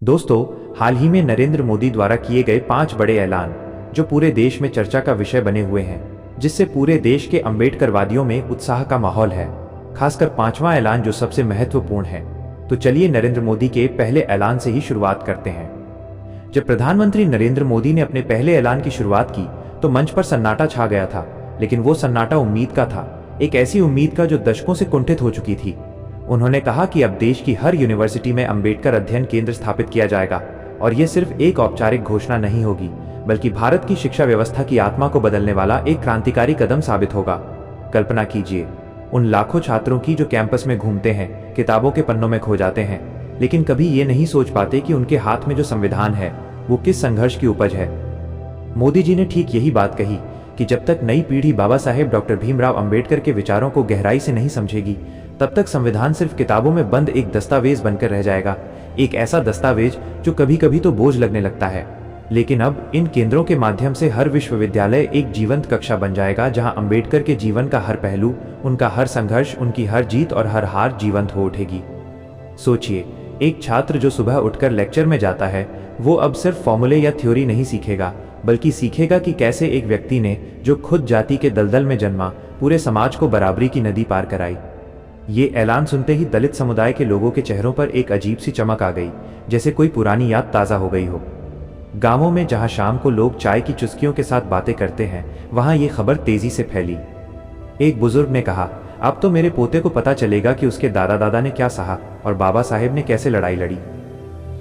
दोस्तों, हाल ही में नरेंद्र मोदी द्वारा किए गए 5 बड़े ऐलान जो पूरे देश में चर्चा का विषय बने हुए हैं, जिससे पूरे देश के अम्बेडकरवादियों में उत्साह का माहौल है। खासकर 5वां ऐलान जो सबसे महत्वपूर्ण है। तो चलिए नरेंद्र मोदी के पहले ऐलान से ही शुरुआत करते हैं। जब प्रधानमंत्री नरेंद्र मोदी ने अपने पहले ऐलान की शुरुआत की तो मंच पर सन्नाटा छा गया था, लेकिन वो सन्नाटा उम्मीद का था, एक ऐसी उम्मीद का जो दशकों से कुंठित हो चुकी थी। उन्होंने कहा कि अब देश की हर यूनिवर्सिटी में अंबेडकर अध्ययन केंद्र स्थापित किया जाएगा और ये सिर्फ एक औपचारिक घोषणा नहीं होगी, बल्कि भारत की शिक्षा व्यवस्था की आत्मा को बदलने वाला एक क्रांतिकारी कदम साबित होगा। कल्पना कीजिए उन लाखों छात्रों की जो कैंपस में घूमते हैं, किताबों के पन्नों में खो जाते हैं, लेकिन कभी ये नहीं सोच पाते कि उनके हाथ में जो संविधान है वो किस संघर्ष की उपज है। मोदी जी ने ठीक यही बात कही कि जब तक नई पीढ़ी बाबा साहेब डॉक्टर भीमराव अंबेडकर के विचारों को गहराई से नहीं समझेगी, तब तक संविधान सिर्फ किताबों में बंद एक दस्तावेज बनकर रह जाएगा, एक ऐसा दस्तावेज जो कभी कभी तो बोझ लगने लगता है। लेकिन अब इन केंद्रों के माध्यम से हर विश्वविद्यालय एक जीवंत कक्षा बन जाएगा, जहां अंबेडकर के जीवन का हर पहलू, उनका हर संघर्ष, उनकी हर जीत और हर हार जीवंत हो उठेगी। सोचिए, एक छात्र जो सुबह उठकर लेक्चर में जाता है, वो अब सिर्फ फॉर्मूले या थ्योरी नहीं सीखेगा, बल्कि सीखेगा कि कैसे एक व्यक्ति ने, जो खुद जाति के दलदल में जन्मा, पूरे समाज को बराबरी की नदी पार कराई। ये ऐलान सुनते ही दलित समुदाय के लोगों के चेहरों पर एक अजीब सी चमक आ गई, जैसे कोई पुरानी याद ताज़ा हो गई हो। गांवों में जहां शाम को लोग चाय की चुस्कियों के साथ बातें करते हैं, वहां ये खबर तेजी से फैली। एक बुजुर्ग ने कहा, अब तो मेरे पोते को पता चलेगा कि उसके दादा दादा ने क्या सहा और बाबा साहेब ने कैसे लड़ाई लड़ी।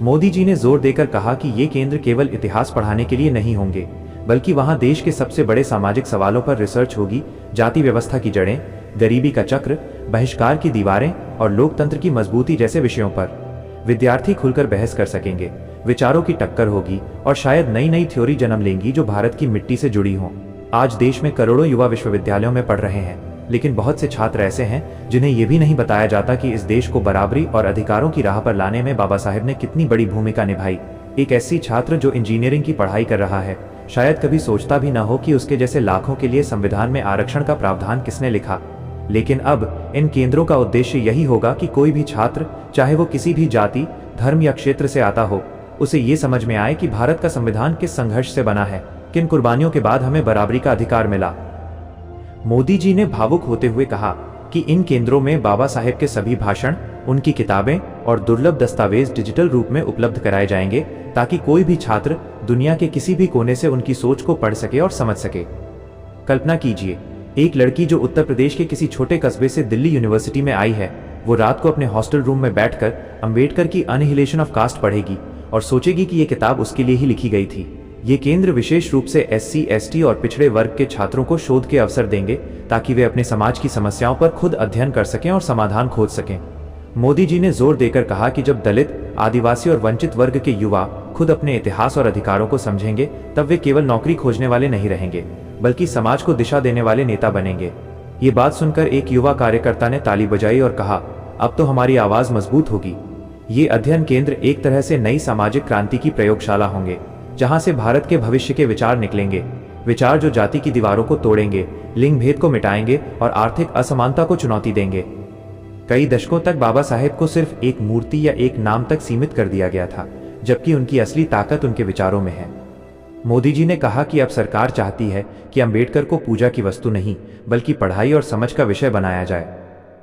मोदी जी ने जोर देकर कहा कि ये केंद्र केवल इतिहास पढ़ाने के लिए नहीं होंगे, बल्कि वहां देश के सबसे बड़े सामाजिक सवालों पर रिसर्च होगी, जाति व्यवस्था की जड़ें, गरीबी का चक्र, बहिष्कार की दीवारें और लोकतंत्र की मजबूती जैसे विषयों पर। विद्यार्थी खुलकर बहस कर सकेंगे, विचारों की टक्कर होगी और शायद नई नई थ्योरी जन्म लेंगी जो भारत की मिट्टी से जुड़ी हों। आज देश में करोड़ों युवा विश्वविद्यालयों में पढ़ रहे हैं, लेकिन बहुत से छात्र ऐसे हैं जिन्हें यह भी नहीं बताया जाता कि इस देश को बराबरी और अधिकारों की राह पर लाने में बाबा साहेब ने कितनी बड़ी भूमिका निभाई। एक ऐसी छात्र जो इंजीनियरिंग की पढ़ाई कर रहा है, शायद कभी सोचता भी न हो कि उसके जैसे लाखों के लिए संविधान में आरक्षण का प्रावधान किसने लिखा। लेकिन अब इन केंद्रों का उद्देश्य यही होगा कि कोई भी छात्र, चाहे वो किसी भी जाति, धर्म या क्षेत्र से आता हो, उसे ये समझ में आए कि भारत का संविधान किस संघर्ष से बना है, किन कुर्बानियों के बाद हमें बराबरी का अधिकार मिला। मोदी जी ने भावुक होते हुए कहा कि इन केंद्रों में बाबा साहेब के सभी भाषण, उनकी किताबें और दुर्लभ दस्तावेज डिजिटल रूप में उपलब्ध कराए जाएंगे, ताकि कोई भी छात्र दुनिया के किसी भी कोने से उनकी सोच को पढ़ सके और समझ सके। कल्पना कीजिए, एक लड़की जो उत्तर प्रदेश के किसी छोटे कस्बे से दिल्ली यूनिवर्सिटी में आई है, वो रात को अपने हॉस्टल रूम में बैठकर अंबेडकर की अनहिलेशन ऑफ कास्ट पढ़ेगी और सोचेगी कि ये किताब उसके लिए ही लिखी गई थी। ये केंद्र विशेष रूप से SC, ST और पिछड़े वर्ग के छात्रों को शोध के अवसर देंगे, ताकि वे अपने समाज की समस्याओं पर खुद अध्ययन कर सकें और समाधान खोज सकें। मोदी जी ने जोर देकर कहा कि जब दलित, आदिवासी और वंचित वर्ग के युवा खुद अपने इतिहास और अधिकारों को समझेंगे, तब वे केवल नौकरी खोजने वाले नहीं रहेंगे, बल्कि समाज को दिशा देने वाले नेता बनेंगे। ये बात सुनकर एक युवा कार्यकर्ता ने ताली बजाई और कहा, अब तो हमारी आवाज मजबूत होगी। ये अध्ययन केंद्र एक तरह से नई सामाजिक क्रांति की प्रयोगशाला होंगे, जहां से भारत के भविष्य के विचार निकलेंगे, विचार जो जाति की दीवारों को तोड़ेंगे, लिंग भेद को मिटाएंगे और आर्थिक असमानता को चुनौती देंगे। कई दशकों तक बाबा साहेब को सिर्फ एक मूर्ति या एक नाम तक सीमित कर दिया गया था, जबकि उनकी असली ताकत उनके विचारों में है। मोदी जी ने कहा कि अब सरकार चाहती है कि अंबेडकर को पूजा की वस्तु नहीं, बल्कि पढ़ाई और समझ का विषय बनाया जाए।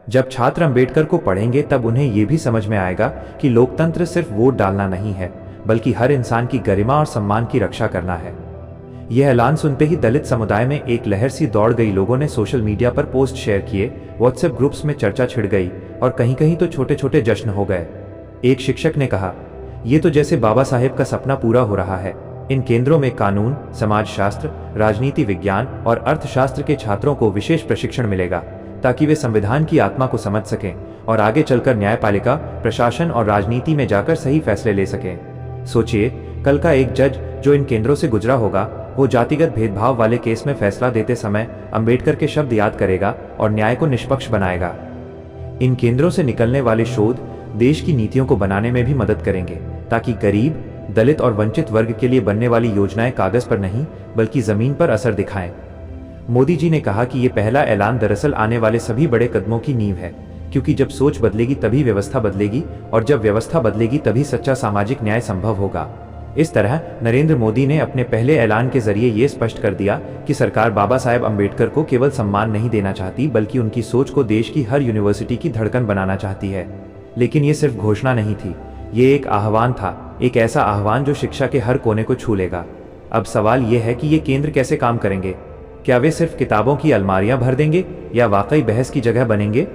जब छात्र अंबेडकर को पढ़ेंगे, तब उन्हें यह भी समझ में आएगा कि लोकतंत्र सिर्फ वोट डालना नहीं है, बल्कि हर इंसान की गरिमा और सम्मान की रक्षा करना है। यह ऐलान सुनते ही दलित समुदाय में एक लहर सी दौड़ गई। लोगों ने सोशल मीडिया पर पोस्ट शेयर किए, व्हाट्सएप ग्रुप्स में चर्चा छिड़ गई और कहीं कहीं तो छोटे छोटे जश्न हो गए। एक शिक्षक ने कहा, ये तो जैसे बाबा साहेब का सपना पूरा हो रहा है। इन केंद्रों में कानून, समाजशास्त्र, राजनीति विज्ञान और अर्थशास्त्र के छात्रों को विशेष प्रशिक्षण मिलेगा, ताकि वे संविधान की आत्मा को समझ सकें और आगे चलकर न्यायपालिका, प्रशासन और राजनीति में जाकर सही फैसले ले सकें। सोचिए, कल का एक जज जो इन केंद्रों से गुजरा होगा, वो जातिगत भेदभाव वाले केस में फैसला देते समय अंबेडकर के शब्द याद करेगा और न्याय को निष्पक्ष बनाएगा। इन केंद्रों से निकलने वाले शोध देश की नीतियों को बनाने में भी मदद करेंगे, ताकि गरीब, दलित और वंचित वर्ग के लिए बनने वाली योजनाएं कागज पर नहीं, बल्कि जमीन पर असर दिखाएं। मोदी जी ने कहा कि ये पहला ऐलान दरअसल आने वाले सभी बड़े कदमों की नींव है, क्योंकि जब सोच बदलेगी तभी व्यवस्था बदलेगी, और जब व्यवस्था बदलेगी तभी सच्चा सामाजिक न्याय संभव होगा। इस तरह नरेंद्र मोदी ने अपने पहले ऐलान के जरिए ये स्पष्ट कर दिया कि सरकार बाबा साहेब अम्बेडकर को केवल सम्मान नहीं देना चाहती, बल्कि उनकी सोच को देश की हर यूनिवर्सिटी की धड़कन बनाना चाहती है। लेकिन ये सिर्फ घोषणा नहीं थी, ये एक आह्वान था, एक ऐसा आह्वान जो शिक्षा के हर कोने को छू लेगा। अब सवाल ये है कि ये केंद्र कैसे काम करेंगे। क्या वे सिर्फ किताबों की अलमारियां भर देंगे या वाकई बहस की जगह बनेंगे?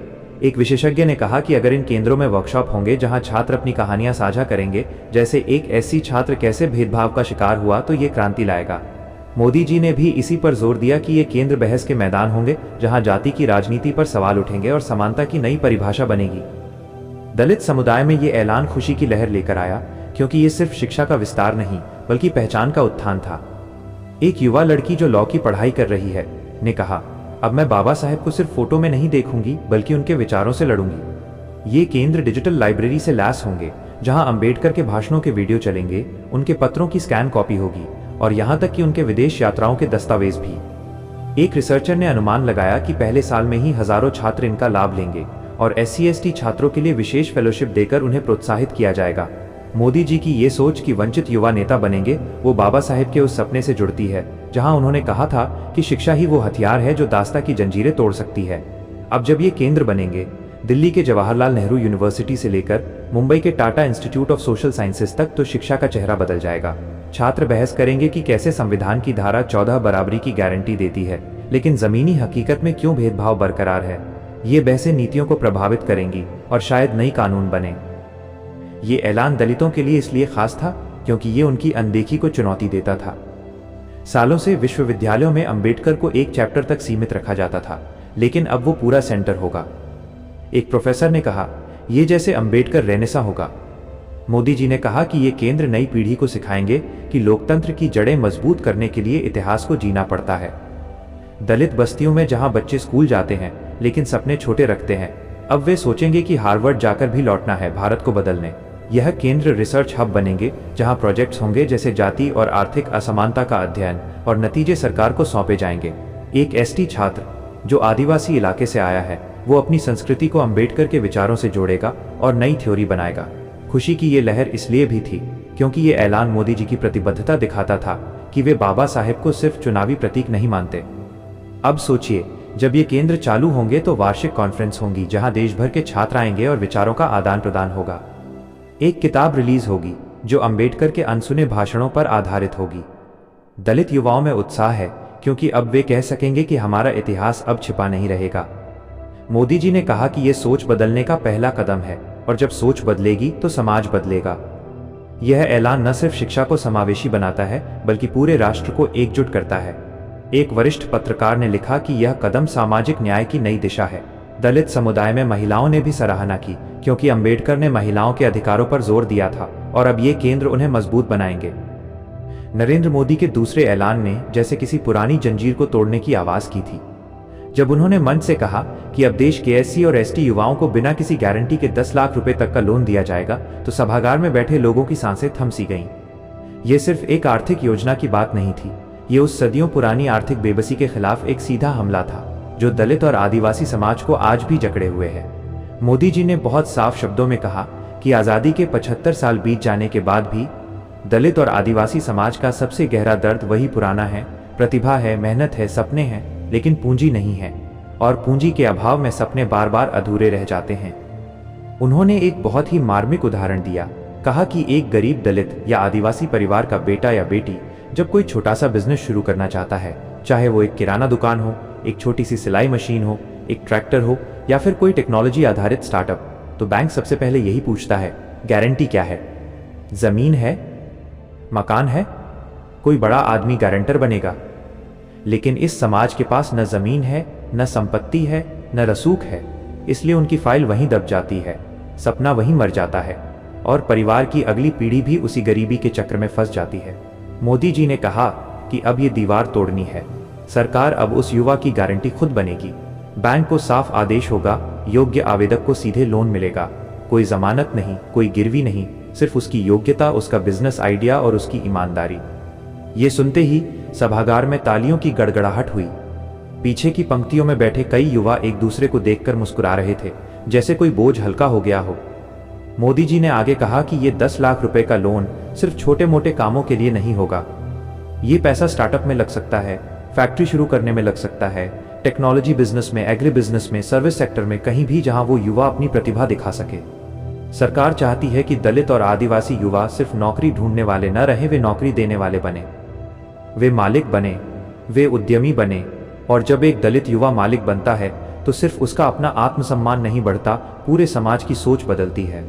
एक विशेषज्ञ ने कहा कि अगर इन केंद्रों में वर्कशॉप होंगे जहां छात्र अपनी कहानियां साझा करेंगे, जैसे एक एससी छात्र कैसे भेदभाव का शिकार हुआ, तो ये क्रांति लाएगा। मोदी जी ने भी इसी पर जोर दिया कि ये केंद्र बहस के मैदान होंगे जहां जाति की राजनीति पर सवाल उठेंगे और समानता की नई परिभाषा बनेगी। दलित समुदाय में ये ऐलान खुशी की लहर लेकर आया, क्योंकि ये सिर्फ शिक्षा का विस्तार नहीं बल्कि पहचान का उत्थान था। एक युवा लड़की जो लॉ की पढ़ाई कर रही है ने कहा, अब मैं बाबा साहेब को सिर्फ फोटो में नहीं देखूंगी बल्कि उनके विचारों से लड़ूंगी। ये केंद्र डिजिटल लाइब्रेरी से लैस होंगे जहां अंबेडकर के भाषणों के वीडियो चलेंगे, उनके पत्रों की स्कैन कॉपी होगी और यहां तक कि उनके विदेश यात्राओं के दस्तावेज भी। एक रिसर्चर ने अनुमान लगाया कि पहले साल में ही हजारों छात्र इनका लाभ लेंगे और SC/ST छात्रों के लिए विशेष फेलोशिप देकर उन्हें प्रोत्साहित किया जाएगा। मोदी जी की ये सोच कि वंचित युवा नेता बनेंगे, वो बाबा साहेब के उस सपने से जुड़ती है जहां उन्होंने कहा था कि शिक्षा ही वो हथियार है जो दास्ता की जंजीरें तोड़ सकती है। अब जब ये केंद्र बनेंगे, दिल्ली के जवाहरलाल नेहरू यूनिवर्सिटी से लेकर मुंबई के Tata institute of social sciences तक, तो शिक्षा का चेहरा बदल जाएगा। छात्र बहस करेंगे कि कैसे संविधान की धारा 14 बराबरी की गारंटी देती है, लेकिन जमीनी हकीकत में क्यों भेदभाव बरकरार है। ये बहसें नीतियों को प्रभावित करेंगी और शायद नई कानून बने। ये ऐलान दलितों के लिए इसलिए खास था क्योंकि ये उनकी अनदेखी को चुनौती देता था। सालों से विश्वविद्यालयों में अंबेडकर को एक चैप्टर तक सीमित रखा जाता था, लेकिन अब वो पूरा सेंटर होगा। एक प्रोफेसर ने कहा, ये जैसे अंबेडकर रेनेसा होगा। मोदी जी ने कहा कि ये केंद्र नई पीढ़ी को सिखाएंगे कि लोकतंत्र की जड़ें मजबूत करने के लिए इतिहास को जीना पड़ता है। दलित बस्तियों में जहां बच्चे स्कूल जाते हैं लेकिन सपने छोटे रखते हैं, अब वे सोचेंगे कि हार्वर्ड जाकर भी लौटना है भारत को बदलने। यह केंद्र रिसर्च हब बनेंगे जहां प्रोजेक्ट्स होंगे जैसे जाति और आर्थिक असमानता का अध्ययन, और नतीजे सरकार को सौंपे जाएंगे। एक ST छात्र जो आदिवासी इलाके से आया है, वो अपनी संस्कृति को अंबेडकर के विचारों से जोड़ेगा और नई थ्योरी बनाएगा। खुशी की ये लहर इसलिए भी थी क्योंकि ये ऐलान मोदी जी की प्रतिबद्धता दिखाता था कि वे बाबा साहेब को सिर्फ चुनावी प्रतीक नहीं मानते। अब सोचिए, जब ये केंद्र चालू होंगे तो वार्षिक कॉन्फ्रेंस होंगी जहां देश भर के छात्र आएंगे और विचारों का आदान प्रदान होगा। एक किताब रिलीज होगी जो अंबेडकर के अनसुने भाषणों पर आधारित होगी। दलित युवाओं में उत्साह है क्योंकि अब वे कह सकेंगे कि हमारा इतिहास अब छिपा नहीं रहेगा। मोदी जी ने कहा कि यह सोच बदलने का पहला कदम है, और जब सोच बदलेगी तो समाज बदलेगा। यह ऐलान न सिर्फ शिक्षा को समावेशी बनाता है बल्कि पूरे राष्ट्र को एकजुट करता है। एक वरिष्ठ पत्रकार ने लिखा कि यह कदम सामाजिक न्याय की नई दिशा है। दलित समुदाय में महिलाओं ने भी सराहना की क्योंकि अंबेडकर ने महिलाओं के अधिकारों पर जोर दिया था, और अब ये केंद्र उन्हें मजबूत बनाएंगे। नरेंद्र मोदी के दूसरे ऐलान ने जैसे किसी पुरानी जंजीर को तोड़ने की आवाज की थी। जब उन्होंने मंच से कहा कि अब देश के SC और ST युवाओं को बिना किसी गारंटी के 10 लाख रुपए तक का लोन दिया जाएगा, तो सभागार में बैठे लोगों की सांसें थम सी गईं। ये सिर्फ एक आर्थिक योजना की बात नहीं थी, ये उस सदियों पुरानी आर्थिक बेबसी के खिलाफ एक सीधा हमला था जो दलित और आदिवासी समाज को आज भी जकड़े हुए है। मोदी जी ने बहुत साफ शब्दों में कहा कि आज़ादी के 75 साल बीत जाने के बाद भी दलित और आदिवासी समाज का सबसे गहरा दर्द वही पुराना है। प्रतिभा है, मेहनत है, सपने हैं, लेकिन पूंजी नहीं है, और पूंजी के अभाव में सपने बार बार अधूरे रह जाते हैं। उन्होंने एक बहुत ही मार्मिक उदाहरण दिया। कहा कि एक गरीब दलित या आदिवासी परिवार का बेटा या बेटी जब कोई छोटा सा बिजनेस शुरू करना चाहता है, चाहे वो एक किराना दुकान हो, एक छोटी सी सिलाई मशीन हो, एक ट्रैक्टर हो, या फिर कोई टेक्नोलॉजी आधारित स्टार्टअप, तो बैंक सबसे पहले यही पूछता है, गारंटी क्या है? जमीन है? मकान है? कोई बड़ा आदमी गारंटर बनेगा? लेकिन इस समाज के पास न जमीन है, न संपत्ति है, न रसूख है, इसलिए उनकी फाइल वहीं दब जाती है, सपना वहीं मर जाता है, और परिवार की अगली पीढ़ी भी उसी गरीबी के चक्र में फंस जाती है। मोदी जी ने कहा कि अब ये दीवार तोड़नी है। सरकार अब उस युवा की गारंटी खुद बनेगी। बैंक को साफ आदेश होगा, योग्य आवेदक को सीधे लोन मिलेगा, कोई जमानत नहीं, कोई गिरवी नहीं, सिर्फ उसकी योग्यता, उसका बिजनेस आइडिया और उसकी ईमानदारी। ये सुनते ही सभागार में तालियों की गड़गड़ाहट हुई। पीछे की पंक्तियों में बैठे कई युवा एक दूसरे को देखकर मुस्कुरा रहे थे, जैसे कोई बोझ हल्का हो गया हो। मोदी जी ने आगे कहा कि ये 10 लाख रुपए का लोन सिर्फ छोटे मोटे कामों के लिए नहीं होगा। ये पैसा स्टार्टअप में लग सकता है, फैक्ट्री शुरू करने में लग सकता है, टेक्नोलॉजी बिजनेस में, एग्री बिजनेस में, सर्विस सेक्टर में, कहीं भी जहां वो युवा अपनी प्रतिभा दिखा सके। सरकार चाहती है कि दलित और आदिवासी युवा सिर्फ नौकरी ढूंढने वाले न रहे, वे नौकरी देने वाले बने, वे मालिक बने, वे उद्यमी बने। और जब एक दलित युवा मालिक बनता है तो सिर्फ उसका अपना आत्मसम्मान नहीं बढ़ता, पूरे समाज की सोच बदलती है।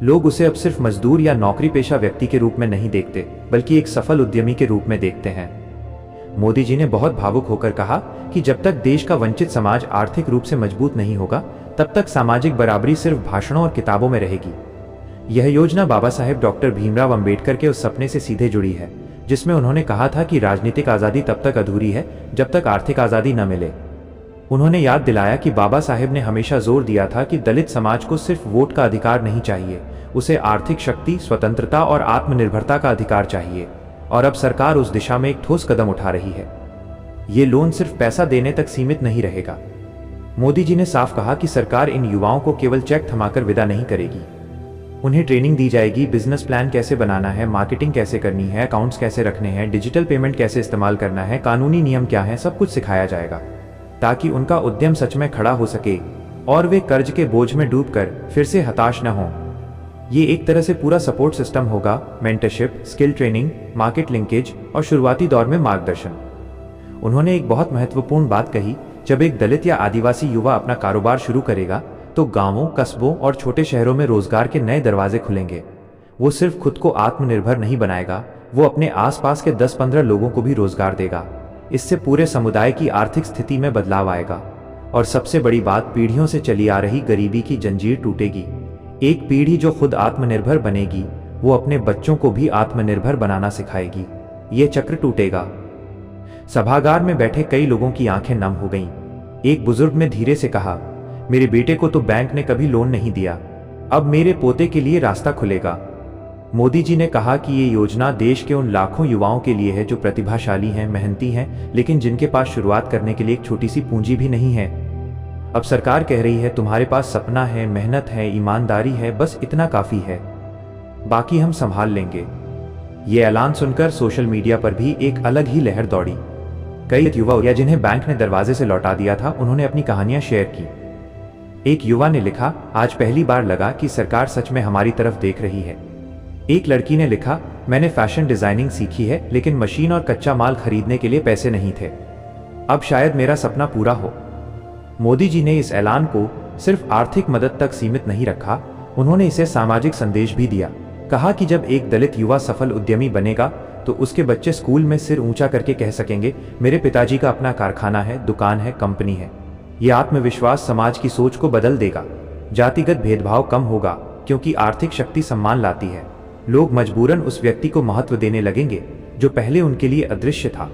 लोग उसे अब सिर्फ मजदूर या नौकरी पेशा व्यक्ति के रूप में नहीं देखते, बल्कि एक सफल उद्यमी के रूप में देखते हैं। मोदी जी ने बहुत भावुक होकर कहा कि जब तक देश का वंचित समाज आर्थिक रूप से मजबूत नहीं होगा, तब तक सामाजिक बराबरी सिर्फ भाषणों और किताबों में रहेगी। यह योजना बाबा साहेब डॉक्टर भीमराव अंबेडकर के उस सपने से सीधे जुड़ी है, जिसमें उन्होंने कहा था कि राजनीतिक आज़ादी तब तक अधूरी है जब तक आर्थिक आज़ादी न मिले। उन्होंने याद दिलाया कि बाबा साहेब ने हमेशा जोर दिया था कि दलित समाज को सिर्फ वोट का अधिकार नहीं चाहिए, उसे आर्थिक शक्ति, स्वतंत्रता और आत्मनिर्भरता का अधिकार चाहिए। और अब सरकार उस दिशा में एक ठोस कदम उठा रही है। ये लोन सिर्फ पैसा देने तक सीमित नहीं रहेगा। मोदी जी ने साफ कहा कि सरकार इन युवाओं को केवल चेक थमाकर विदा नहीं करेगी। उन्हें ट्रेनिंग दी जाएगी, बिजनेस प्लान कैसे बनाना है, मार्केटिंग कैसे करनी है, अकाउंट्स कैसे रखने हैं, डिजिटल पेमेंट कैसे इस्तेमाल करना है, कानूनी नियम क्या है, सब कुछ सिखाया जाएगा, ताकि उनका उद्यम सच में खड़ा हो सके और वे कर्ज के बोझ में डूबकर फिर से हताश न हों। ये एक तरह से पूरा सपोर्ट सिस्टम होगा, mentorship, skill training, market linkage और शुरुआती दौर में मार्गदर्शन। उन्होंने एक बहुत महत्वपूर्ण बात कही, जब एक दलित या आदिवासी युवा अपना कारोबार शुरू करेगा तो गांवों, कस्बों और छोटे शहरों में रोजगार के नए दरवाजे खुलेंगे। वो सिर्फ खुद को आत्मनिर्भर नहीं बनाएगा, वो अपने आसपास के 10-15 लोगों को भी रोजगार देगा। इससे पूरे समुदाय की आर्थिक स्थिति में बदलाव आएगा। और सबसे बड़ी बात, पीढ़ियों से चली आ रही गरीबी की जंजीर टूटेगी। एक पीढ़ी जो खुद आत्मनिर्भर बनेगी, वो अपने बच्चों को भी आत्मनिर्भर बनाना सिखाएगी। ये चक्र टूटेगा। सभागार में बैठे कई लोगों की आंखें नम हो गईं। एक बुजुर्ग ने धीरे से कहा, मेरे बेटे को तो बैंक ने कभी लोन नहीं दिया, अब मेरे पोते के लिए रास्ता खुलेगा। मोदी जी ने कहा कि ये योजना देश के उन लाखों युवाओं के लिए है जो प्रतिभाशाली हैं, मेहनती हैं, लेकिन जिनके पास शुरुआत करने के लिए एक छोटी सी पूंजी भी नहीं है। अब सरकार कह रही है, तुम्हारे पास सपना है, मेहनत है, ईमानदारी है, बस इतना काफी है, बाकी हम संभाल लेंगे। ये ऐलान सुनकर सोशल मीडिया पर भी एक अलग ही लहर दौड़ी। कई युवा या जिन्हें बैंक ने दरवाजे से लौटा दिया था, उन्होंने अपनी कहानियां शेयर की। एक युवा ने लिखा, आज पहली बार लगा कि सरकार सच में हमारी तरफ देख रही है। एक लड़की ने लिखा, मैंने फैशन डिजाइनिंग सीखी है, लेकिन मशीन और कच्चा माल खरीदने के लिए पैसे नहीं थे, अब शायद मेरा सपना पूरा हो। मोदी जी ने इस ऐलान को सिर्फ आर्थिक मदद तक सीमित नहीं रखा, उन्होंने इसे सामाजिक संदेश भी दिया। कहा कि जब एक दलित युवा सफल उद्यमी बनेगा तो उसके बच्चे स्कूल में सिर ऊंचा करके कह सकेंगे, मेरे पिताजी का अपना कारखाना है, दुकान है, कंपनी है। ये आत्मविश्वास समाज की सोच को बदल देगा। जातिगत भेदभाव कम होगा, क्योंकि आर्थिक शक्ति सम्मान लाती है। लोग मजबूरन उस व्यक्ति को महत्व देने लगेंगे जो पहले उनके लिए अदृश्य था।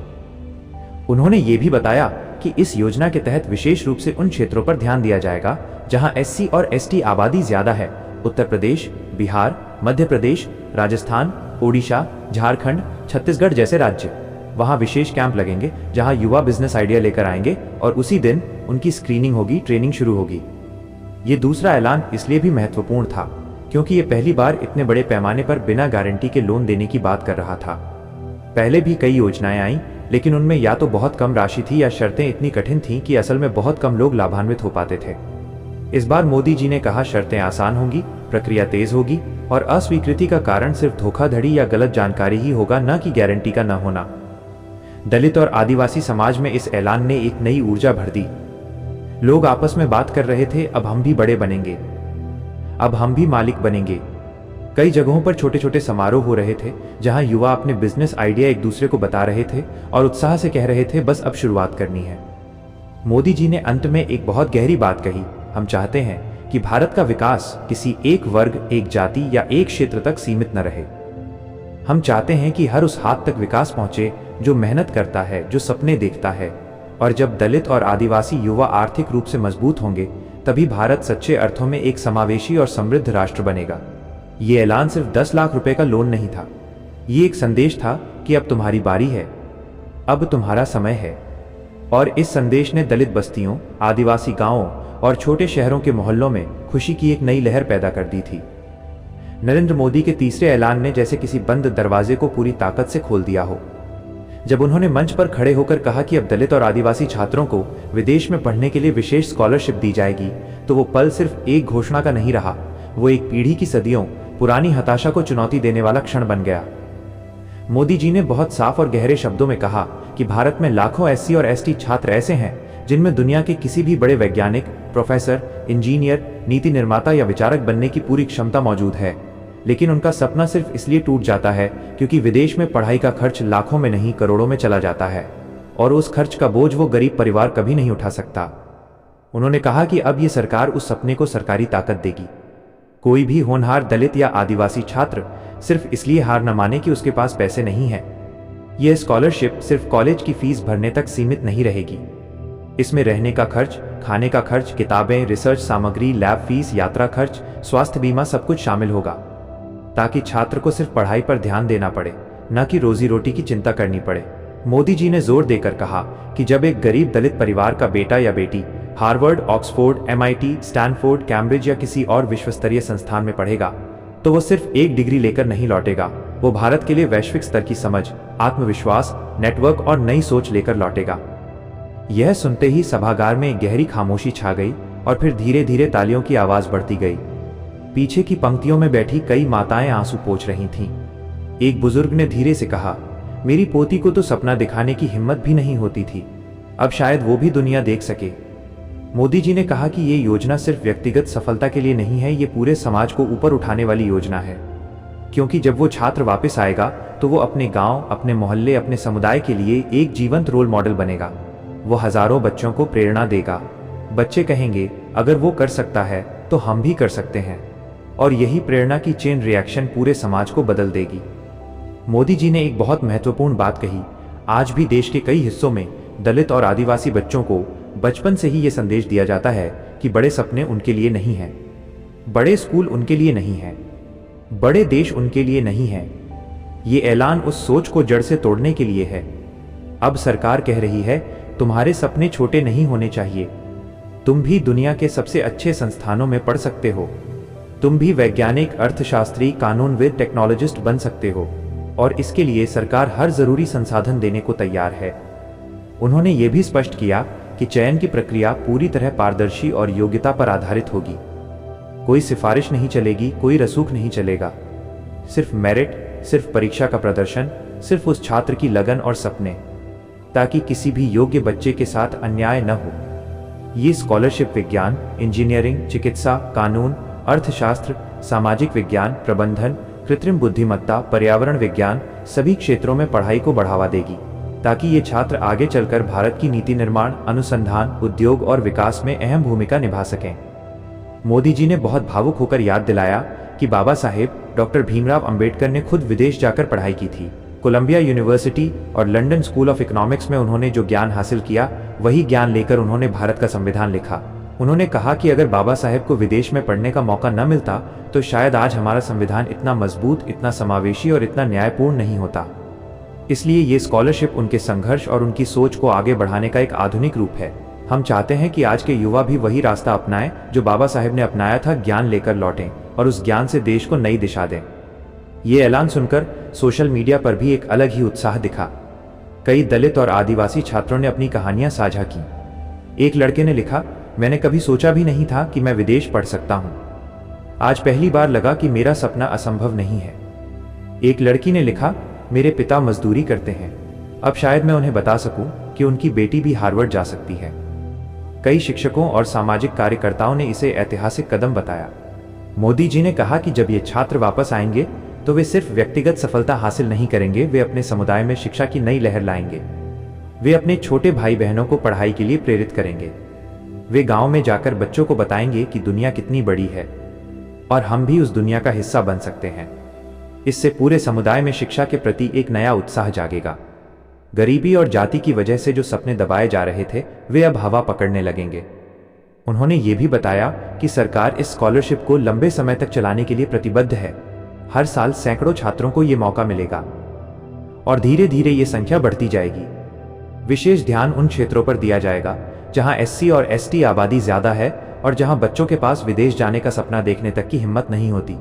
उन्होंने ये भी बताया कि इस योजना के तहत विशेष रूप से उन क्षेत्रों पर ध्यान दिया जाएगा जहां एससी और एसटी आबादी ज्यादा है। उत्तर प्रदेश, बिहार, मध्य प्रदेश, राजस्थान, ओडिशा, झारखंड, छत्तीसगढ़ जैसे राज्य। वहां विशेष कैंप लगेंगे जहां युवा बिजनेस आइडिया लेकर आएंगे और उसी दिन उनकी स्क्रीनिंग होगी, ट्रेनिंग शुरू होगी। ये दूसरा ऐलान इसलिए भी महत्वपूर्ण था क्योंकि ये पहली बार इतने बड़े पैमाने पर बिना गारंटी के लोन देने की बात कर रहा था। पहले भी कई योजनाएं आईं, लेकिन उनमें या तो बहुत कम राशि थी या शर्तें इतनी कठिन थीं कि असल में बहुत कम लोग लाभान्वित हो पाते थे। इस बार मोदी जी ने कहा, शर्तें आसान होंगी, प्रक्रिया तेज होगी और अस्वीकृति का कारण सिर्फ धोखाधड़ी या गलत जानकारी ही होगा, न कि गारंटी का न होना। दलित और आदिवासी समाज में इस ऐलान ने एक नई ऊर्जा भर दी। लोग आपस में बात कर रहे थे, अब हम भी बड़े बनेंगे, अब हम भी मालिक बनेंगे। कई जगहों पर छोटे छोटे समारोह हो रहे थे जहां युवा अपने बिजनेस आइडिया एक दूसरे को बता रहे थे और उत्साह से कह रहे थे, बस अब शुरुआत करनी है। मोदी जी ने अंत में एक बहुत गहरी बात कही, हम चाहते हैं कि भारत का विकास किसी एक वर्ग, एक जाति या एक क्षेत्र तक सीमित न रहे। हम चाहते हैं कि हर उस हाथ तक विकास पहुंचे जो मेहनत करता है, जो सपने देखता है। और जब दलित और आदिवासी युवा आर्थिक रूप से मजबूत होंगे, तभी भारत सच्चे अर्थों में एक समावेशी और समृद्ध राष्ट्र बनेगा। ये ऐलान सिर्फ 10 लाख रुपए का लोन नहीं था, ये एक संदेश था कि अब तुम्हारी बारी है, अब तुम्हारा समय है। और इस संदेश ने दलित बस्तियों, आदिवासी गांवों और छोटे शहरों के मोहल्लों में खुशी की एक नई लहर पैदा कर दी थी। नरेंद्र मोदी के तीसरे ऐलान ने जैसे किसी बंद दरवाजे को पूरी ताकत से खोल दिया हो। जब उन्होंने मंच पर खड़े होकर कहा कि अब दलित और आदिवासी छात्रों को विदेश में पढ़ने के लिए विशेष स्कॉलरशिप दी जाएगी, तो वो पल सिर्फ एक घोषणा का नहीं रहा, वो एक पीढ़ी की सदियों पुरानी हताशा को चुनौती देने वाला क्षण बन गया। मोदी जी ने बहुत साफ और गहरे शब्दों में कहा कि भारत में लाखों एससी और एसटी छात्र ऐसे हैं जिनमें दुनिया के किसी भी बड़े वैज्ञानिक, प्रोफेसर, इंजीनियर, नीति निर्माता या विचारक बनने की पूरी क्षमता मौजूद है, लेकिन उनका सपना सिर्फ इसलिए टूट जाता है क्योंकि विदेश में पढ़ाई का खर्च लाखों में नहीं करोड़ों में चला जाता है, और उस खर्च का बोझ वो गरीब परिवार कभी नहीं उठा सकता। उन्होंने कहा कि अब ये सरकार उस सपने को सरकारी ताकत देगी। कोई भी होनहार दलित या आदिवासी छात्र सिर्फ इसलिए हार न माने कि उसके पास पैसे नहीं है। यह स्कॉलरशिप सिर्फ कॉलेज की फीस भरने तक सीमित नहीं रहेगी। इसमें रहने का खर्च, खाने का खर्च, किताबें, रिसर्च सामग्री, लैब फीस, यात्रा खर्च, स्वास्थ्य बीमा सब कुछ शामिल होगा, ताकि छात्र को सिर्फ पढ़ाई पर ध्यान देना पड़े, न कि रोजी रोटी की चिंता करनी पड़े। मोदी जी ने जोर देकर कहा कि जब एक गरीब दलित परिवार का बेटा या बेटी Harvard, Oxford, MIT, Stanford, Cambridge या किसी और विश्वस्तरीय संस्थान में पढ़ेगा, तो वो सिर्फ एक डिग्री लेकर नहीं लौटेगा, वो भारत के लिए वैश्विक स्तर की समझ, आत्मविश्वास, नेटवर्क और नई सोच लेकर लौटेगा। यह सुनते ही सभागार में गहरी खामोशी छा गई और फिर धीरे धीरे तालियों की आवाज बढ़ती गई। पीछे की पंक्तियों में बैठी कई माताएं आंसू पोंछ रही थीं। एक बुजुर्ग ने धीरे से कहा, मेरी पोती को तो सपना दिखाने की हिम्मत भी नहीं होती थी, अब शायद वो भी दुनिया देख सके। मोदी जी ने कहा कि ये योजना सिर्फ व्यक्तिगत सफलता के लिए नहीं है, ये पूरे समाज को ऊपर उठाने वाली योजना है, क्योंकि जब वो छात्र वापस आएगा तो वो अपने गांव, अपने मोहल्ले, अपने समुदाय के लिए एक जीवंत रोल मॉडल बनेगा। वो हजारों बच्चों को प्रेरणा देगा। बच्चे कहेंगे, अगर वो कर सकता है तो हम भी कर सकते हैं, और यही प्रेरणा की चेन रिएक्शन पूरे समाज को बदल देगी। मोदी जी ने एक बहुत महत्वपूर्ण बात कही। आज भी देश के कई हिस्सों में दलित और आदिवासी बच्चों को बचपन से ही ये संदेश दिया जाता है कि बड़े सपने उनके लिए नहीं हैं, बड़े स्कूल उनके लिए नहीं हैं, बड़े देश उनके लिए नहीं है। ये ऐलान उस सोच को जड़ से तोड़ने के लिए है। अब सरकार कह रही है, तुम्हारे सपने छोटे नहीं होने चाहिए। तुम भी दुनिया के सबसे अच्छे संस्थानों में पढ़ सकते हो। तुम भी वैज्ञानिक, अर्थशास्त्री, कानूनविद, टेक्नोलॉजिस्ट बन सकते हो, और इसके लिए सरकार हर जरूरी संसाधन देने को तैयार है। उन्होंने ये भी स्पष्ट किया कि चयन की प्रक्रिया पूरी तरह पारदर्शी और योग्यता पर आधारित होगी। कोई सिफारिश नहीं चलेगी, कोई रसूख नहीं चलेगा। सिर्फ मेरिट, सिर्फ परीक्षा का प्रदर्शन, सिर्फ उस छात्र की लगन और सपने, ताकि किसी भी योग्य बच्चे के साथ अन्याय न हो। ये स्कॉलरशिप विज्ञान, इंजीनियरिंग, चिकित्सा, कानून, अर्थशास्त्र, सामाजिक विज्ञान, प्रबंधन, कृत्रिम बुद्धिमत्ता, पर्यावरण विज्ञान, सभी क्षेत्रों में पढ़ाई को बढ़ावा देगी, ताकि ये छात्र आगे चलकर भारत की नीति निर्माण, अनुसंधान, उद्योग और विकास में अहम भूमिका निभा सकें। मोदी जी ने बहुत भावुक होकर याद दिलाया कि बाबा साहेब डॉक्टर भीमराव अंबेडकर ने खुद विदेश जाकर पढ़ाई की थी। कोलंबिया यूनिवर्सिटी और लंदन स्कूल ऑफ इकोनॉमिक्स में उन्होंने जो ज्ञान हासिल किया, वही ज्ञान लेकर उन्होंने भारत का संविधान लिखा। उन्होंने कहा कि अगर बाबा साहेब को विदेश में पढ़ने का मौका न मिलता तो शायद आज हमारा संविधान इतना मजबूत, इतना समावेशी और इतना न्यायपूर्ण नहीं होता। इसलिए ये स्कॉलरशिप उनके संघर्ष और उनकी सोच को आगे बढ़ाने का एक आधुनिक रूप है। हम चाहते हैं कि आज के युवा भी वही रास्ता अपनाएं जो बाबा साहेब ने अपनाया था, ज्ञान लेकर लौटें और उस ज्ञान से देश को नई दिशा दें। ये ऐलान सुनकर सोशल मीडिया पर भी एक अलग ही उत्साह दिखा। कई दलित और आदिवासी छात्रों ने अपनी कहानियां साझा की। एक लड़के ने लिखा, मैंने कभी सोचा भी नहीं था कि मैं विदेश पढ़ सकता हूं। आज पहली बार लगा कि मेरा सपना असंभव नहीं है। एक लड़की ने लिखा, मेरे पिता मजदूरी करते हैं, अब शायद मैं उन्हें बता सकूं कि उनकी बेटी भी हार्वर्ड जा सकती है। कई शिक्षकों और सामाजिक कार्यकर्ताओं ने इसे ऐतिहासिक कदम बताया। मोदी जी ने कहा कि जब ये छात्र वापस आएंगे तो वे सिर्फ व्यक्तिगत सफलता हासिल नहीं करेंगे, वे अपने समुदाय में शिक्षा की नई लहर लाएंगे। वे अपने छोटे भाई बहनों को पढ़ाई के लिए प्रेरित करेंगे। वे गांव में जाकर बच्चों को बताएंगे कि दुनिया कितनी बड़ी है और हम भी उस दुनिया का हिस्सा बन सकते हैं। इससे पूरे समुदाय में शिक्षा के प्रति एक नया उत्साह जागेगा। गरीबी और जाति की वजह से जो सपने दबाए जा रहे थे, वे अब हवा पकड़ने लगेंगे। उन्होंने ये भी बताया कि सरकार इस स्कॉलरशिप को लंबे समय तक चलाने के लिए प्रतिबद्ध है। हर साल सैकड़ों छात्रों को ये मौका मिलेगा और धीरे धीरे ये संख्या बढ़ती जाएगी। विशेष ध्यान उन क्षेत्रों पर दिया जाएगा जहां एससी और एसटी आबादी ज्यादा है, और जहां बच्चों के पास विदेश जाने का सपना देखने तक की हिम्मत नहीं होती।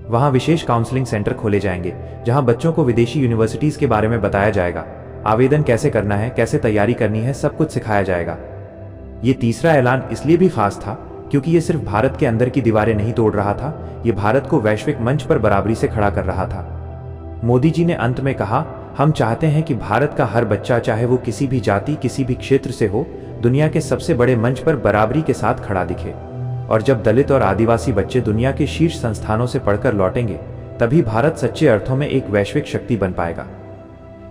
वहां विशेष काउंसलिंग सेंटर खोले जाएंगे जहां बच्चों को विदेशी यूनिवर्सिटीज के बारे में बताया जाएगा, आवेदन कैसे करना है, कैसे तैयारी करनी है, सब कुछ सिखाया जाएगा। ये तीसरा ऐलान इसलिए भी खास था क्योंकि ये सिर्फ भारत के अंदर की दीवारें नहीं तोड़ रहा था, ये भारत को वैश्विक मंच पर बराबरी से खड़ा कर रहा था। मोदी जी ने अंत में कहा, हम चाहते हैं कि भारत का हर बच्चा, चाहे वो किसी भी जाति, किसी भी क्षेत्र से हो, दुनिया के सबसे बड़े मंच पर बराबरी के साथ खड़ा दिखे। और जब दलित और आदिवासी बच्चे दुनिया के शीर्ष संस्थानों से पढ़कर लौटेंगे, तभी भारत सच्चे अर्थों में एक वैश्विक शक्ति बन पाएगा।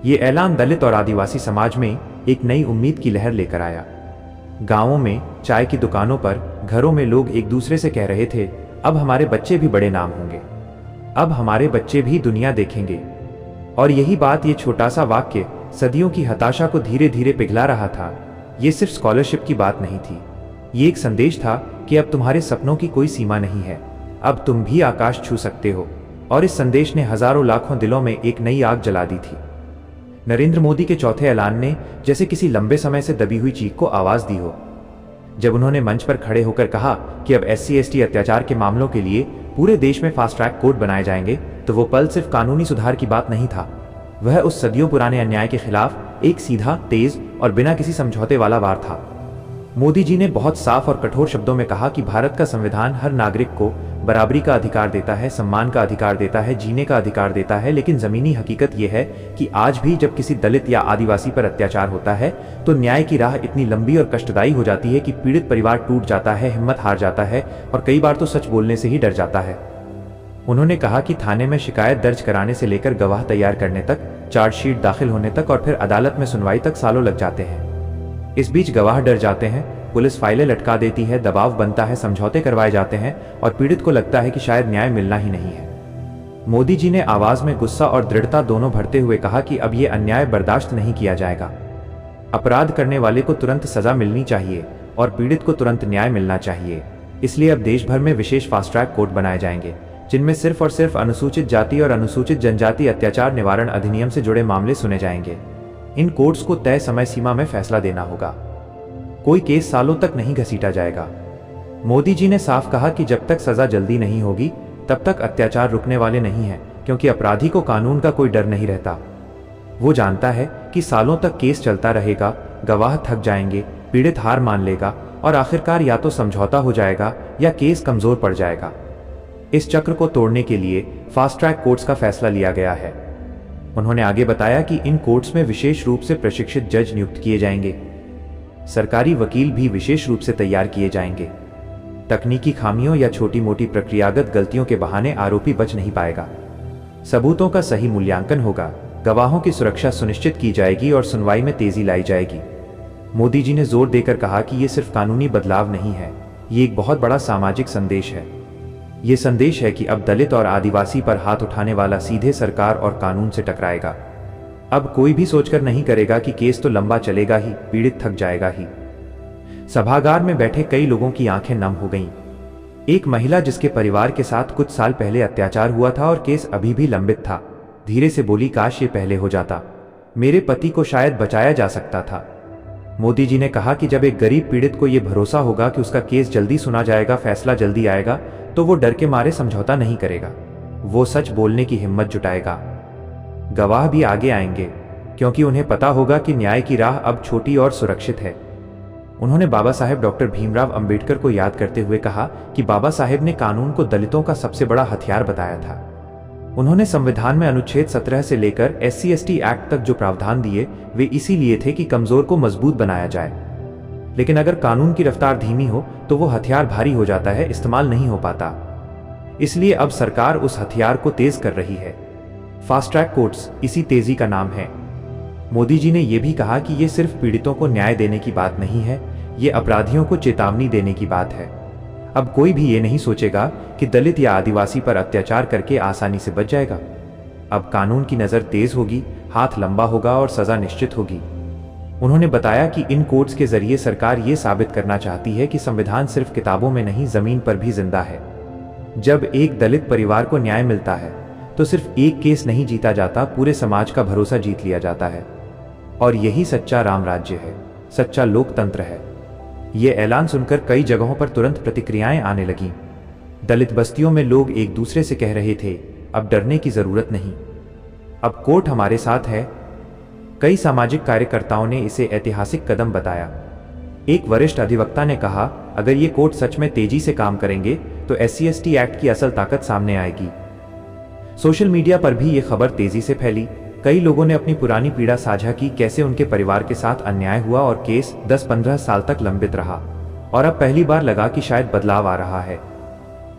ये ऐलान दलित और आदिवासी समाज में एक नई उम्मीद की लहर लेकर आया। गांवों में, चाय की दुकानों पर, घरों में लोग एक दूसरे से कह रहे थे, अब हमारे बच्चे भी बड़े नाम होंगे, अब हमारे बच्चे भी दुनिया देखेंगे। और यही बात, ये छोटा सा वाक्य सदियों की हताशा को धीरे धीरे पिघला रहा था। ये सिर्फ स्कॉलरशिप की बात नहीं थी, ये एक संदेश था कि अब तुम्हारे सपनों की कोई सीमा नहीं है, अब तुम भी आकाश छू सकते हो। और इस संदेश ने हजारों लाखों दिलों में एक नई आग जला दी थी। नरेंद्र मोदी के चौथे ऐलान ने जैसे किसी लंबे समय से दबी हुई चीख को आवाज दी हो। जब उन्होंने मंच पर खड़े होकर कहा कि अब SC/ST अत्याचार के मामलों के लिए पूरे देश में फास्ट ट्रैक कोर्ट बनाए जाएंगे, तो वो पल सिर्फ कानूनी सुधार की बात नहीं था, वह उस सदियों पुराने अन्याय के खिलाफ एक सीधा, तेज और बिना किसी समझौते वाला वार था। मोदी जी ने बहुत साफ और कठोर शब्दों में कहा कि भारत का संविधान हर नागरिक को बराबरी का अधिकार देता है, सम्मान का अधिकार देता है, जीने का अधिकार देता है, लेकिन जमीनी हकीकत यह है कि आज भी जब किसी दलित या आदिवासी पर अत्याचार होता है तो न्याय की राह इतनी लंबी और कष्टदायी हो जाती है कि पीड़ित परिवार टूट जाता है, हिम्मत हार जाता है और कई बार तो सच बोलने से ही डर जाता है। उन्होंने कहा कि थाने में शिकायत दर्ज कराने से लेकर गवाह तैयार करने तक, चार्जशीट दाखिल होने तक और फिर अदालत में सुनवाई तक सालों लग जाते हैं। इस बीच गवाह डर जाते हैं, पुलिस फाइलें लटका देती है, दबाव बनता है, समझौते करवाए जाते हैं और पीड़ित को लगता है कि शायद न्याय मिलना ही नहीं है। मोदी जी ने आवाज में गुस्सा और दृढ़ता दोनों भरते हुए कहा कि अब ये अन्याय बर्दाश्त नहीं किया जाएगा। अपराध करने वाले को तुरंत सजा मिलनी चाहिए और पीड़ित को तुरंत न्याय मिलना चाहिए। इसलिए अब देश भर में विशेष फास्ट ट्रैक कोर्ट बनाए जाएंगे जिनमें सिर्फ और सिर्फ अनुसूचित जाति और अनुसूचित जनजाति अत्याचार निवारण अधिनियम से जुड़े मामले सुने जाएंगे। इन कोर्ट्स को तय समय सीमा में फैसला देना होगा, कोई केस सालों तक नहीं घसीटा जाएगा। मोदी जी ने साफ कहा कि जब तक सजा जल्दी नहीं होगी तब तक अत्याचार रुकने वाले नहीं हैं, क्योंकि अपराधी को कानून का कोई डर नहीं रहता। वो जानता है कि सालों तक केस चलता रहेगा, गवाह थक जाएंगे, पीड़ित हार मान लेगा और आखिरकार या तो समझौता हो जाएगा या केस कमजोर पड़ जाएगा। इस चक्र को तोड़ने के लिए फास्ट ट्रैक कोर्ट्स का फैसला लिया गया है। उन्होंने आगे बताया कि इन कोर्ट्स में विशेष रूप से प्रशिक्षित जज नियुक्त किए जाएंगे, सरकारी वकील भी विशेष रूप से तैयार किए जाएंगे। तकनीकी खामियों या छोटी मोटी प्रक्रियागत गलतियों के बहाने आरोपी बच नहीं पाएगा। सबूतों का सही मूल्यांकन होगा, गवाहों की सुरक्षा सुनिश्चित की जाएगी और सुनवाई में तेजी लाई जाएगी। मोदी जी ने जोर देकर कहा कि ये सिर्फ कानूनी बदलाव नहीं है, ये एक बहुत बड़ा सामाजिक संदेश है। ये संदेश है कि अब दलित और आदिवासी पर हाथ उठाने वाला सीधे सरकार और कानून से टकराएगा। अब कोई भी सोचकर नहीं करेगा कि केस तो लंबा चलेगा ही, पीड़ित थक जाएगा ही। सभागार में बैठे कई लोगों की आंखें नम हो गईं। एक महिला जिसके परिवार के साथ कुछ साल पहले अत्याचार हुआ था और केस अभी भी लंबित था, धीरे से बोली, काश ये पहले हो जाता, मेरे पति को शायद बचाया जा सकता था। मोदी जी ने कहा कि जब एक गरीब पीड़ित को यह भरोसा होगा कि उसका केस जल्दी सुना जाएगा, फैसला जल्दी आएगा, तो वो डर के मारे समझौता नहीं करेगा, वो सच बोलने की हिम्मत जुटाएगा। गवाह भी आगे आएंगे क्योंकि उन्हें पता होगा कि न्याय की राह अब छोटी और सुरक्षित है। उन्होंने बाबा साहेब डॉक्टर भीमराव अंबेडकर को याद करते हुए कहा कि बाबा साहेब ने कानून को दलितों का सबसे बड़ा हथियार बताया था। उन्होंने संविधान में अनुच्छेद 17 से लेकर SC/ST एक्ट तक जो प्रावधान दिए वे इसीलिए थे कि कमजोर को मजबूत बनाया जाए। लेकिन अगर कानून की रफ्तार धीमी हो तो वो हथियार भारी हो जाता है, इस्तेमाल नहीं हो पाता। इसलिए अब सरकार उस हथियार को तेज कर रही है। फास्ट ट्रैक कोर्ट्स इसी तेजी का नाम है। मोदी जी ने यह भी कहा कि ये सिर्फ पीड़ितों को न्याय देने की बात नहीं है, ये अपराधियों को चेतावनी देने की बात है। अब कोई भी ये नहीं सोचेगा कि दलित या आदिवासी पर अत्याचार करके आसानी से बच जाएगा। अब कानून की नजर तेज होगी, हाथ लंबा होगा और सजा निश्चित होगी। उन्होंने बताया कि इन कोर्ट्स के जरिए सरकार ये साबित करना चाहती है कि संविधान सिर्फ किताबों में नहीं, जमीन पर भी जिंदा है। जब एक दलित परिवार को न्याय मिलता है तो सिर्फ एक केस नहीं जीता जाता, पूरे समाज का भरोसा जीत लिया जाता है। और यही सच्चा राम राज्य है, सच्चा लोकतंत्र है। ये ऐलान सुनकर कई जगहों पर तुरंत प्रतिक्रियाएं आने लगीं। दलित बस्तियों में लोग एक दूसरे से कह रहे थे, अब डरने की जरूरत नहीं, अब कोर्ट हमारे साथ है। कई सामाजिक कार्यकर्ताओं ने इसे ऐतिहासिक कदम बताया। एक वरिष्ठ अधिवक्ता ने कहा, अगर ये कोर्ट सच में तेजी से काम करेंगे तो SC/ST एक्ट की असल ताकत सामने आएगी। सोशल मीडिया पर भी ये खबर तेजी से फैली। कई लोगों ने अपनी पुरानी पीड़ा साझा की, कैसे उनके परिवार के साथ अन्याय हुआ और केस 10-15 साल तक लंबित रहा और अब पहली बार लगा कि शायद बदलाव आ रहा है।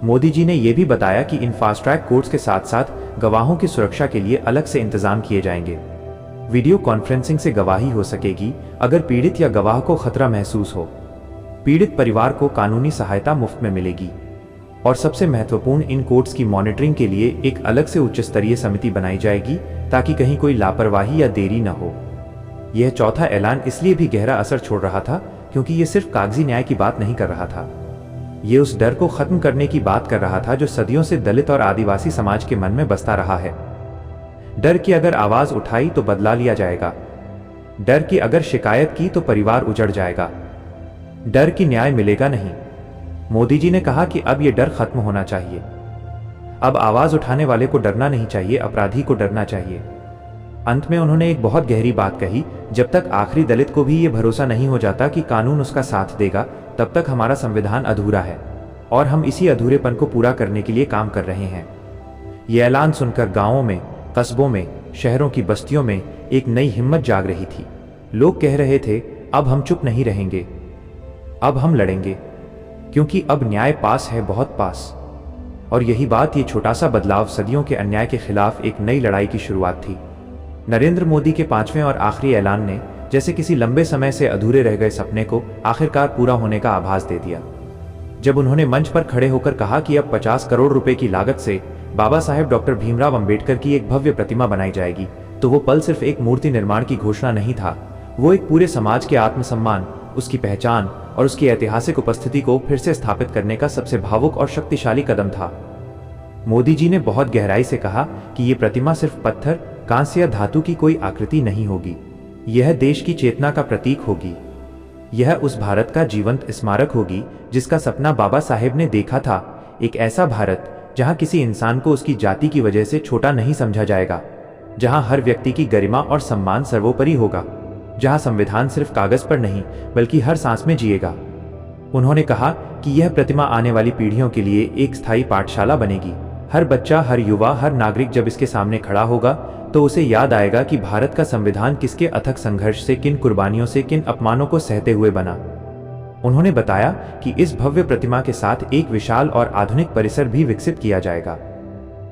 मोदी जी ने यह भी बताया कि इन फास्ट ट्रैक कोर्ट्स के साथ साथ गवाहों की सुरक्षा के लिए अलग से इंतजाम किए जाएंगे। वीडियो कॉन्फ्रेंसिंग से गवाही हो सकेगी अगर पीड़ित या गवाह को खतरा महसूस हो। पीड़ित परिवार को कानूनी सहायता मुफ्त में मिलेगी और सबसे महत्वपूर्ण, इन कोर्ट्स की मॉनिटरिंग के लिए एक अलग से उच्च स्तरीय समिति बनाई जाएगी ताकि कहीं कोई लापरवाही या देरी न हो। यह चौथा ऐलान इसलिए भी गहरा असर छोड़ रहा था क्योंकि यह सिर्फ कागजी न्याय की बात नहीं कर रहा था, ये उस डर को खत्म करने की बात कर रहा था जो सदियों से दलित और आदिवासी समाज के मन में बसता रहा है। डर की अगर आवाज उठाई तो बदला लिया जाएगा, डर की अगर शिकायत की तो परिवार उजड़ जाएगा, डर की न्याय मिलेगा नहीं। मोदी जी ने कहा कि अब यह डर खत्म होना चाहिए। अब आवाज उठाने वाले को डरना नहीं चाहिए, अपराधी को डरना चाहिए। अंत में उन्होंने एक बहुत गहरी बात कही, जब तक आखिरी दलित को भी ये भरोसा नहीं हो जाता कि कानून उसका साथ देगा, तब तक हमारा संविधान अधूरा है और हम इसी अधूरेपन को पूरा करने के लिए काम कर रहे हैं। ये ऐलान सुनकर गांवों में, कस्बों में, शहरों की बस्तियों में एक नई हिम्मत जाग रही थी। लोग कह रहे थे, अब हम चुप नहीं रहेंगे, अब हम लड़ेंगे, क्योंकि अब न्याय पास है, बहुत पास। और यही बात, ये छोटा सा बदलाव सदियों के अन्याय के खिलाफ एक नई लड़ाई की शुरुआत थी। नरेंद्र मोदी के 5वें और आखिरी ऐलान ने जैसे किसी लंबे समय से अधूरे रह गए सपने को आखिरकार पूरा होने का आभास दे दिया। जब उन्होंने मंच पर खड़े होकर कहा कि अब 50 करोड़ रुपए की लागत से बाबा साहेब डॉक्टर भीमराव अंबेडकर की एक भव्य प्रतिमा बनाई जाएगी, तो वो पल सिर्फ एक मूर्ति निर्माण की घोषणा नहीं था, वो एक पूरे समाज के आत्मसम्मान, उसकी पहचान और उसकी ऐतिहासिक उपस्थिति को फिर से स्थापित करने का सबसे भावुक और शक्तिशाली कदम था। मोदी जी ने बहुत गहराई से कहा कि ये प्रतिमा सिर्फ पत्थर, कांस्य या धातु की कोई आकृति नहीं होगी, यह देश की चेतना का प्रतीक होगी। यह उस भारत का जीवंत स्मारक होगी जिसका सपना बाबा साहेब ने देखा था, एक ऐसा भारत जहां किसी इंसान को उसकी जाति की वजह से छोटा नहीं समझा जाएगा, जहां हर व्यक्ति की गरिमा और सम्मान सर्वोपरि होगा, जहां संविधान सिर्फ कागज पर नहीं बल्कि हर सांस में जिएगा। उन्होंने कहा कि यह प्रतिमा आने वाली पीढ़ियों के लिए एक स्थायी पाठशाला बनेगी। हर बच्चा, हर युवा, हर नागरिक जब इसके सामने खड़ा होगा तो उसे याद आएगा कि भारत का संविधान किसके अथक संघर्ष से, किन कुर्बानियों से, किन अपमानों को सहते हुए बना। उन्होंने बताया कि इस भव्य प्रतिमा के साथ एक विशाल और आधुनिक परिसर भी विकसित किया जाएगा।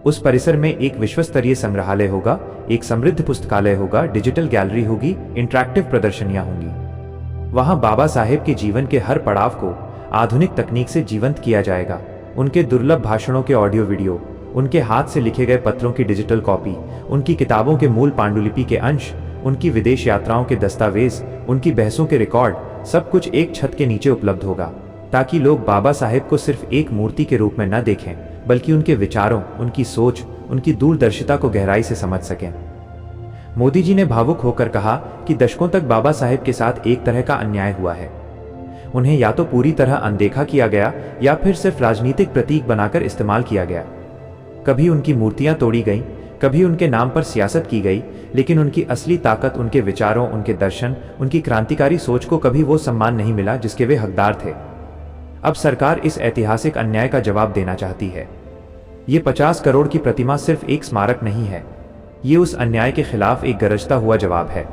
उस परिसर में एक विश्वस्तरीय संग्रहालय होगा, एक समृद्ध पुस्तकालय होगा, डिजिटल गैलरी होगी, इंटरैक्टिव प्रदर्शनियां होंगी। वहां बाबा साहेब के जीवन के हर पड़ाव को आधुनिक तकनीक से जीवंत किया जाएगा। उनके दुर्लभ भाषणों के ऑडियो वीडियो, उनके हाथ से लिखे गए पत्रों की डिजिटल कॉपी, उनकी किताबों के मूल पांडुलिपि के अंश, उनकी विदेश यात्राओं के दस्तावेज, उनकी बहसों के रिकॉर्ड, सब कुछ एक छत के नीचे उपलब्ध होगा, ताकि लोग बाबा साहेब को सिर्फ एक मूर्ति के रूप में न देखें बल्कि उनके विचारों, उनकी सोच, उनकी दूरदर्शिता को गहराई से समझ सकें। मोदी जी ने भावुक होकर कहा कि दशकों तक बाबा साहेब के साथ एक तरह का अन्याय हुआ है। उन्हें या तो पूरी तरह अनदेखा किया गया या फिर सिर्फ राजनीतिक प्रतीक बनाकर इस्तेमाल किया गया। कभी उनकी मूर्तियां तोड़ी गईं, कभी उनके नाम पर सियासत की गई, लेकिन उनकी असली ताकत, उनके विचारों, उनके दर्शन, उनकी क्रांतिकारी सोच को कभी वो सम्मान नहीं मिला जिसके वे हकदार थे। अब सरकार इस ऐतिहासिक अन्याय का जवाब देना चाहती है। ये 50 करोड़ की प्रतिमा सिर्फ एक स्मारक नहीं है, ये उस अन्याय के खिलाफ एक गरजता हुआ जवाब है।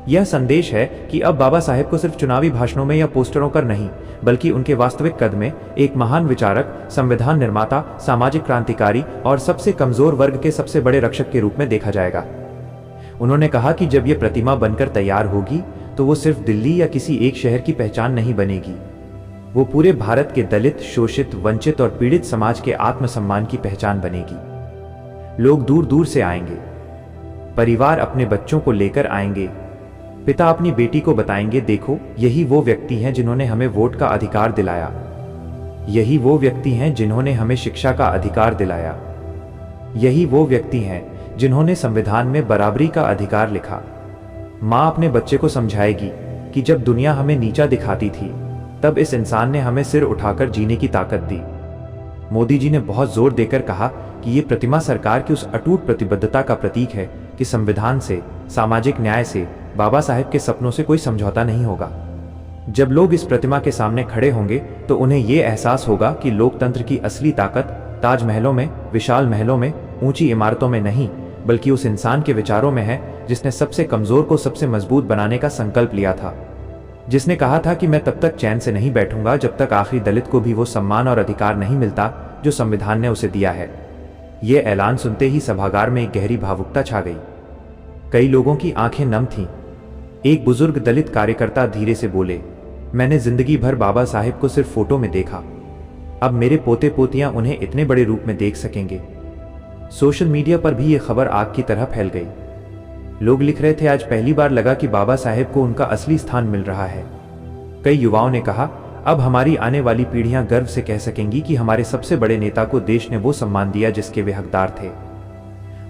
यह संदेश है कि अब बाबा साहेब को सिर्फ चुनावी भाषणों में या पोस्टरों पर नहीं, बल्कि उनके वास्तविक कद में एक महान विचारक, संविधान निर्माता, सामाजिक क्रांतिकारी और सबसे कमजोर वर्ग के सबसे बड़े रक्षक के रूप में देखा जाएगा। उन्होंने कहा कि जब यह प्रतिमा बनकर तैयार होगी तो वो सिर्फ दिल्ली या किसी एक शहर की पहचान नहीं बनेगी, वो पूरे भारत के दलित, शोषित, वंचित और पीड़ित समाज के आत्मसम्मान की पहचान बनेगी। लोग दूर दूर से आएंगे, परिवार अपने बच्चों को लेकर आएंगे, पिता अपनी बेटी को बताएंगे, देखो यही वो व्यक्ति हैं जिन्होंने हमें वोट का अधिकार दिलाया, यही वो व्यक्ति हैं जिन्होंने हमें शिक्षा का अधिकार दिलाया, यही वो व्यक्ति हैं जिन्होंने संविधान में बराबरी का अधिकार लिखा। माँ अपने बच्चे को समझाएगी कि जब दुनिया हमें नीचा दिखाती थी तब इस इंसान ने हमें सिर उठाकर जीने की ताकत दी। मोदी जी ने बहुत जोर देकर कहा कि ये प्रतिमा सरकार की उस अटूट प्रतिबद्धता का प्रतीक है कि संविधान से, सामाजिक न्याय से, बाबा साहेब के सपनों से कोई समझौता नहीं होगा। जब लोग इस प्रतिमा के सामने खड़े होंगे तो उन्हें ये एहसास होगा कि लोकतंत्र की असली ताकत ताजमहलों में, विशाल महलों में, ऊंची इमारतों में नहीं, बल्कि उस इंसान के विचारों में है जिसने सबसे कमजोर को सबसे मजबूत बनाने का संकल्प लिया था, जिसने कहा था कि मैं तब तक चैन से नहीं बैठूंगा जब तक आखिरी दलित को भी वो सम्मान और अधिकार नहीं मिलता जो संविधान ने उसे दिया है। ये ऐलान सुनते ही सभागार में एक गहरी भावुकता छा गई। कई लोगों की आंखें नम थीं। एक बुजुर्ग दलित कार्यकर्ता धीरे से बोले, मैंने जिंदगी भर बाबा साहेब को सिर्फ फोटो में देखा, अब मेरे पोते पोतियां उन्हें इतने बड़े रूप में देख सकेंगे। सोशल मीडिया पर भी ये खबर आग की तरह फैल गई। लोग लिख रहे थे, आज पहली बार लगा कि बाबा साहेब को उनका असली स्थान मिल रहा है। कई युवाओं ने कहा, अब हमारी आने वाली पीढ़ियां गर्व से कह सकेंगी कि हमारे सबसे बड़े नेता को देश ने वो सम्मान दिया जिसके वे हकदार थे।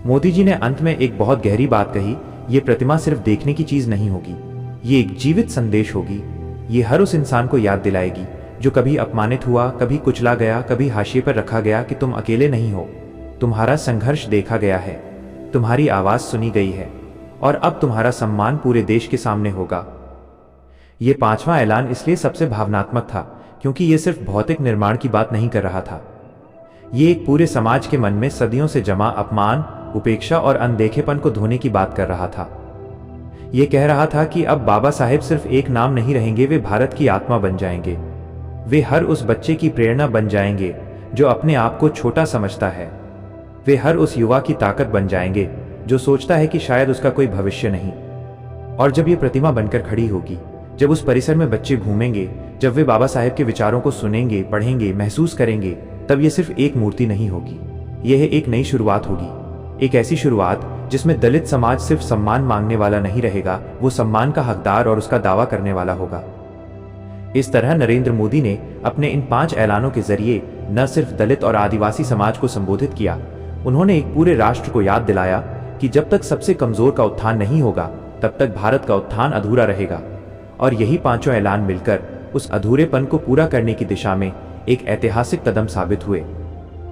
मोदी जी ने अंत में एक बहुत गहरी बात कही, ये प्रतिमा सिर्फ देखने की चीज नहीं होगी, ये एक जीवित संदेश होगी। ये हर उस इंसान को याद दिलाएगी जो कभी अपमानित हुआ, कभी कुचला गया, कभी हाशिए पर रखा गया कि तुम अकेले नहीं हो, तुम्हारा संघर्ष देखा गया है, तुम्हारी आवाज सुनी गई है और अब तुम्हारा सम्मान पूरे देश के सामने होगा। ये 5वां ऐलान इसलिए सबसे भावनात्मक था क्योंकि ये सिर्फ भौतिक निर्माण की बात नहीं कर रहा था। ये एक पूरे समाज के मन में सदियों से जमा अपमान, उपेक्षा और अनदेखेपन को धोने की बात कर रहा था। ये कह रहा था कि अब बाबा साहेब सिर्फ एक नाम नहीं रहेंगे, वे भारत की आत्मा बन जाएंगे। वे हर उस बच्चे की प्रेरणा बन जाएंगे जो अपने आप को छोटा समझता है। वे हर उस युवा की ताकत बन जाएंगे जो सोचता है कि शायद उसका कोई भविष्य नहीं। और जब ये प्रतिमा बनकर खड़ी होगी, जब उस परिसर में बच्चे घूमेंगे, जब वे बाबा साहेब के विचारों को सुनेंगे, पढ़ेंगे, महसूस करेंगे, तब ये सिर्फ एक मूर्ति नहीं होगी, यह एक नई शुरुआत होगी। एक ऐसी शुरुआत जिसमें दलित समाज सिर्फ सम्मान मांगने वाला नहीं रहेगा, वो सम्मान का हकदार और उसका दावा करने वाला होगा। इस तरह नरेंद्र मोदी ने अपने इन 5 ऐलानों के जरिए न सिर्फ दलित और आदिवासी समाज को संबोधित किया, उन्होंने एक पूरे राष्ट्र को याद दिलाया कि जब तक सबसे कमजोर का उत्थान नहीं होगा, तब तक भारत का उत्थान अधूरा रहेगा। और यही 5 ऐलान मिलकर उस अधूरेपन को पूरा करने की दिशा में एक ऐतिहासिक कदम साबित हुए।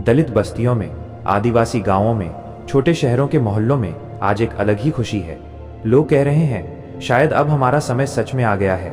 दलित बस्तियों में, आदिवासी गांवों में, छोटे शहरों के मोहल्लों में आज एक अलग ही खुशी है। लोग कह रहे हैं, शायद अब हमारा समय सच में आ गया है।